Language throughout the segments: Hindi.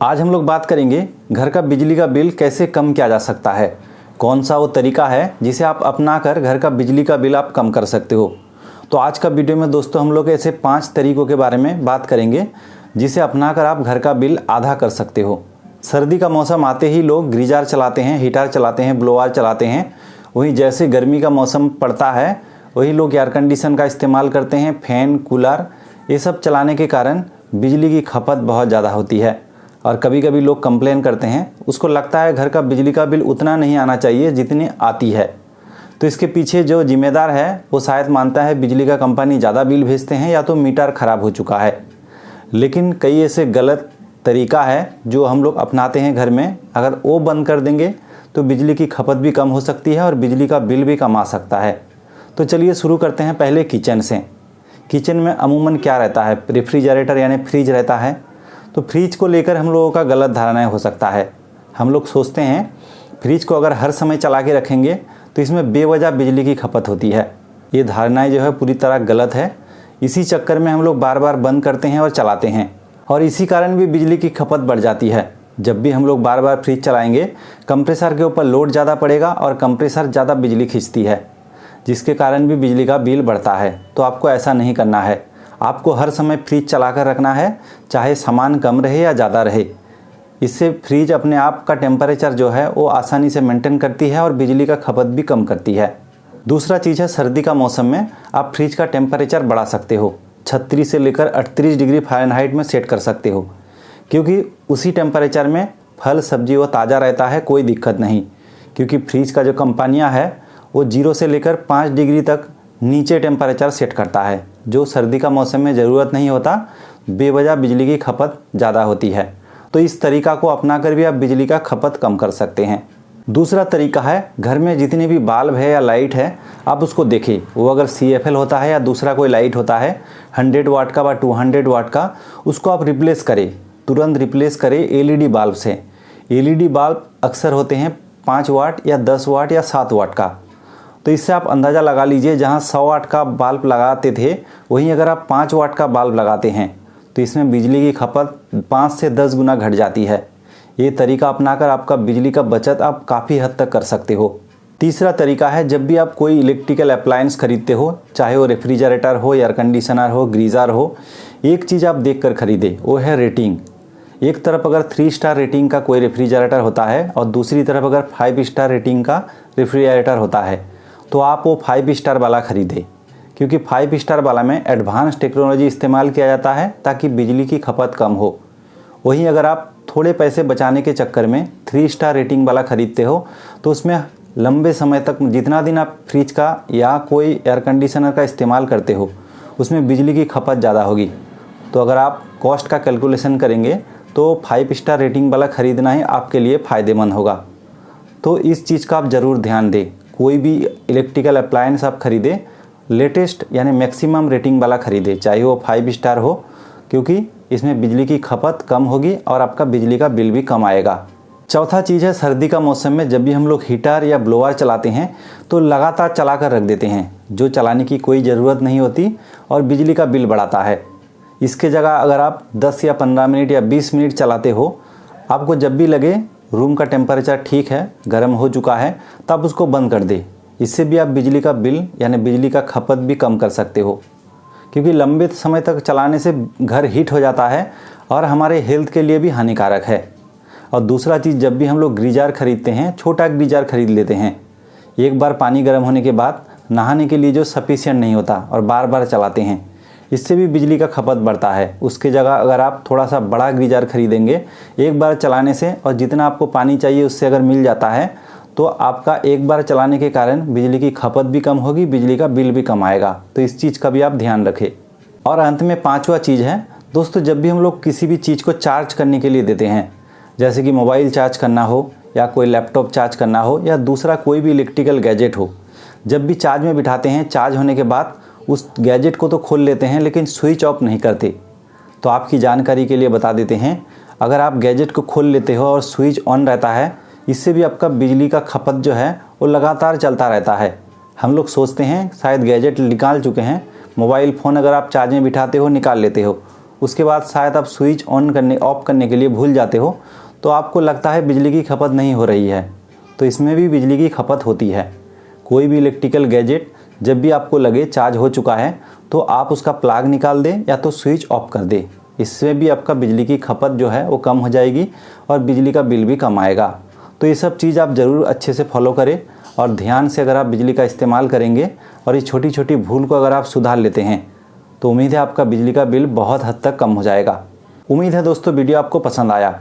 आज हम लोग बात करेंगे घर का बिजली का बिल कैसे कम किया जा सकता है। कौन सा वो तरीका है जिसे आप अपना कर घर का बिजली का बिल आप कम कर सकते हो। तो आज का वीडियो में दोस्तों हम लोग ऐसे 5 तरीकों के बारे में बात करेंगे जिसे अपना कर आप घर का बिल आधा कर सकते हो। सर्दी का मौसम आते ही लोग गीजर चलाते हैं, हीटर चलाते हैं, ब्लोअर चलाते हैं। वहीं जैसे गर्मी का मौसम पड़ता है वही लोग एयर कंडीशन का इस्तेमाल करते हैं, फ़ैन, कूलर ये सब चलाने के कारण बिजली की खपत बहुत ज़्यादा होती है। और कभी कभी लोग कंप्लेन करते हैं, उसको लगता है घर का बिजली का बिल उतना नहीं आना चाहिए जितनी आती है। तो इसके पीछे जो जिम्मेदार है वो शायद मानता है बिजली का कंपनी ज़्यादा बिल भेजते हैं या तो मीटर ख़राब हो चुका है। लेकिन कई ऐसे गलत तरीका है जो हम लोग अपनाते हैं घर में। अगर वो बंद कर देंगे तो बिजली की खपत भी कम हो सकती है और बिजली का बिल भी कम आ सकता है। तो चलिए शुरू करते हैं पहले किचन से। किचन में अमूमन क्या रहता है, रेफ्रिजरेटर यानी फ्रिज रहता है। तो फ्रिज को लेकर हम लोगों का गलत धारणा हो सकता है। हम लोग सोचते हैं फ्रिज को अगर हर समय चला के रखेंगे तो इसमें बेवजह बिजली की खपत होती है। ये धारणाएं जो है पूरी तरह गलत है। इसी चक्कर में हम लोग बार बार बंद करते हैं और चलाते हैं और इसी कारण भी बिजली की खपत बढ़ जाती है। जब भी हम लोग बार बार फ्रिज चलाएंगे कंप्रेसर के ऊपर लोड ज़्यादा पड़ेगा और कंप्रेसर ज़्यादा बिजली खींचती है, जिसके कारण भी बिजली का बिल बढ़ता है। तो आपको ऐसा नहीं करना है। आपको हर समय फ्रिज चला कर रखना है, चाहे सामान कम रहे या ज़्यादा रहे। इससे फ्रिज अपने आप का टेम्परेचर जो है वो आसानी से मेंटेन करती है और बिजली का खपत भी कम करती है। दूसरा चीज़ है, सर्दी का मौसम में आप फ्रिज का टेम्परेचर बढ़ा सकते हो। 36 से लेकर 38 डिग्री फ़ारेनहाइट में सेट कर सकते हो, क्योंकि उसी टेम्परेचर में फल सब्जी वो ताज़ा रहता है, कोई दिक्कत नहीं। क्योंकि फ्रिज का जो कंपनियाँ है वो 0 से लेकर 5 डिग्री तक नीचे टेम्परेचर सेट करता है, जो सर्दी का मौसम में ज़रूरत नहीं होता। बेवजह बिजली की खपत ज़्यादा होती है। तो इस तरीका को अपना कर भी आप बिजली का खपत कम कर सकते हैं। दूसरा तरीका है, घर में जितने भी बल्ब है या लाइट है आप उसको देखें। वो अगर CFL होता है या दूसरा कोई लाइट होता है 100 वाट का व 200 वाट का, उसको आप रिप्लेस करें, तुरंत रिप्लेस करें LED बल्ब से। LED बल्ब अक्सर होते हैं 5 वाट या 10 वाट या 7 वाट का। तो इससे आप अंदाज़ा लगा लीजिए, जहाँ 100 वाट का बल्ब लगाते थे वहीं अगर आप 5 वाट का बल्ब लगाते हैं तो इसमें बिजली की खपत 5 से 10 गुना घट जाती है। ये तरीका अपनाकर आपका बिजली का बचत आप काफ़ी हद तक कर सकते हो। तीसरा तरीका है, जब भी आप कोई इलेक्ट्रिकल अप्लायंस खरीदते हो, चाहे वो रेफ्रिजरेटर हो, एयर कंडीशनर हो, गीज़र हो, एक चीज़ आप देख कर खरीदें, वो है रेटिंग। एक तरफ अगर 3 स्टार रेटिंग का कोई रेफ्रिजरेटर होता है और दूसरी तरफ अगर 5 स्टार रेटिंग का रेफ्रिजरेटर होता है तो आप वो 5 स्टार वाला खरीदें, क्योंकि 5 स्टार वाला में एडवांस टेक्नोलॉजी इस्तेमाल किया जाता है ताकि बिजली की खपत कम हो। वहीं अगर आप थोड़े पैसे बचाने के चक्कर में 3 स्टार रेटिंग वाला ख़रीदते हो तो उसमें लंबे समय तक, जितना दिन आप फ्रिज का या कोई एयर कंडीशनर का इस्तेमाल करते हो, उसमें बिजली की खपत ज़्यादा होगी। तो अगर आप कॉस्ट का कैलकुलेशन करेंगे तो 5 स्टार रेटिंग वाला ख़रीदना ही आपके लिए फ़ायदेमंद होगा। तो इस चीज़ का आप ज़रूर ध्यान दें। कोई भी इलेक्ट्रिकल अप्लायंस आप खरीदें, लेटेस्ट यानी मैक्सिमम रेटिंग वाला खरीदें, चाहे वो 5 स्टार हो, क्योंकि इसमें बिजली की खपत कम होगी और आपका बिजली का बिल भी कम आएगा। चौथा चीज़ है, सर्दी का मौसम में जब भी हम लोग हीटर या ब्लोअर चलाते हैं तो लगातार चला कर रख देते हैं, जो चलाने की कोई ज़रूरत नहीं होती और बिजली का बिल बढ़ाता है। इसके जगह अगर आप 10 या 15 मिनट या 20 मिनट चलाते हो, आपको जब भी लगे रूम का टेम्परेचर ठीक है, गर्म हो चुका है, तब उसको बंद कर दे। इससे भी आप बिजली का बिल यानी बिजली का खपत भी कम कर सकते हो, क्योंकि लंबे समय तक चलाने से घर हीट हो जाता है और हमारे हेल्थ के लिए भी हानिकारक है। और दूसरा चीज़, जब भी हम लोग गीजर खरीदते हैं, छोटा गीजर खरीद लेते हैं, एक बार पानी गर्म होने के बाद नहाने के लिए जो सफिशिएंट नहीं होता और बार बार चलाते हैं, इससे भी बिजली का खपत बढ़ता है। उसके जगह अगर आप थोड़ा सा बड़ा गीजर खरीदेंगे, एक बार चलाने से और जितना आपको पानी चाहिए उससे अगर मिल जाता है तो आपका एक बार चलाने के कारण बिजली की खपत भी कम होगी, बिजली का बिल भी कम आएगा। तो इस चीज़ का भी आप ध्यान रखें। और अंत में 5वां चीज़ है दोस्तों, जब भी हम लोग किसी भी चीज़ को चार्ज करने के लिए देते हैं, जैसे कि मोबाइल चार्ज करना हो या कोई लैपटॉप चार्ज करना हो या दूसरा कोई भी इलेक्ट्रिकल गैजेट हो, जब भी चार्ज में बिठाते हैं, चार्ज होने के बाद उस गैजेट को तो खोल लेते हैं लेकिन स्विच ऑफ नहीं करते। तो आपकी जानकारी के लिए बता देते हैं, अगर आप गैजेट को खोल लेते हो और स्विच ऑन रहता है, इससे भी आपका बिजली का खपत जो है वो लगातार चलता रहता है। हम लोग सोचते हैं शायद गैजेट निकाल चुके हैं, मोबाइल फ़ोन अगर आप चार्ज में बिठाते हो निकाल लेते हो, उसके बाद शायद आप स्विच ऑफ करने के लिए भूल जाते हो, तो आपको लगता है बिजली की खपत नहीं हो रही है। तो इसमें भी बिजली की खपत होती है। कोई भी इलेक्ट्रिकल गैजेट जब भी आपको लगे चार्ज हो चुका है, तो आप उसका प्लग निकाल दें या तो स्विच ऑफ कर दें। इससे भी आपका बिजली की खपत जो है वो कम हो जाएगी और बिजली का बिल भी कम आएगा। तो ये सब चीज़ आप ज़रूर अच्छे से फॉलो करें और ध्यान से अगर आप बिजली का इस्तेमाल करेंगे और ये छोटी छोटी भूल को अगर आप सुधार लेते हैं, तो उम्मीद है आपका बिजली का बिल बहुत हद तक कम हो जाएगा। उम्मीद है दोस्तों वीडियो आपको पसंद आया।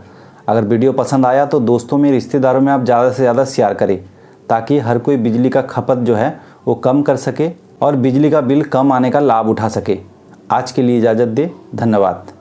अगर वीडियो पसंद आया तो दोस्तों में, रिश्तेदारों में आप ज़्यादा से ज़्यादा शेयर करें, ताकि हर कोई बिजली का खपत जो है वो कम कर सके और बिजली का बिल कम आने का लाभ उठा सके। आज के लिए इजाज़त दें। धन्यवाद।